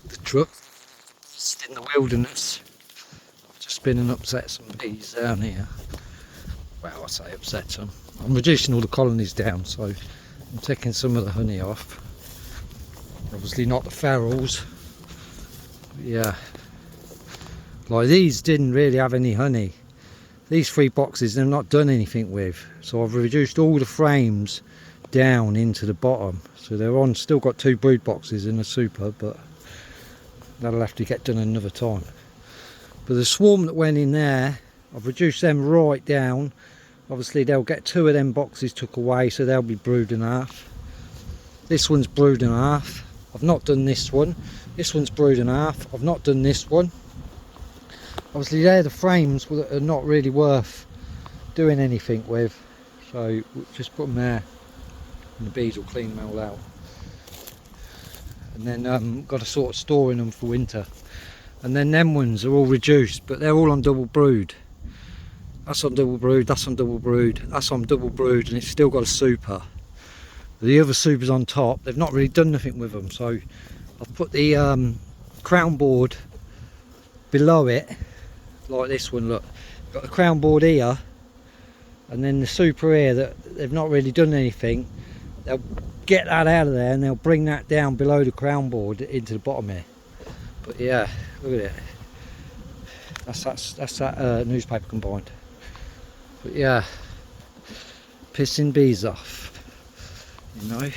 the truck. Just in the wilderness. I've just been and upset some bees down here. Well, I say upset them. I'm reducing all the colonies down, so I'm taking some of the honey off. Obviously not the ferals. Yeah. Like these didn't really have any honey. These 3 boxes they've not done anything with. So I've reduced all the frames down into the bottom. So they're on, still got 2 brood boxes in the super, but that'll have to get done another time. But the swarm that went in there, I've reduced them right down. Obviously they'll get 2 of them boxes took away, so they'll be brood and a half. This one's brood and a half. I've not done this one. This one's brood and a half. I've not done this one. Obviously they're the frames that are not really worth doing anything with. So we'll just put them there and the bees will clean them all out. And then got to sort of storing them for winter. And then them ones are all reduced, but they're all on double brood. That's on double brood, that's on double brood, that's on double brood, and it's still got a super. The other supers on top, they've not really done nothing with them, so I've put the crown board below it, like this one, look. Got the crown board here, and then the super here that they've not really done anything. They'll get that out of there and they'll bring that down below the crown board into the bottom here. But yeah, look at it. That's that newspaper combined. But yeah, pissing bees off, you know.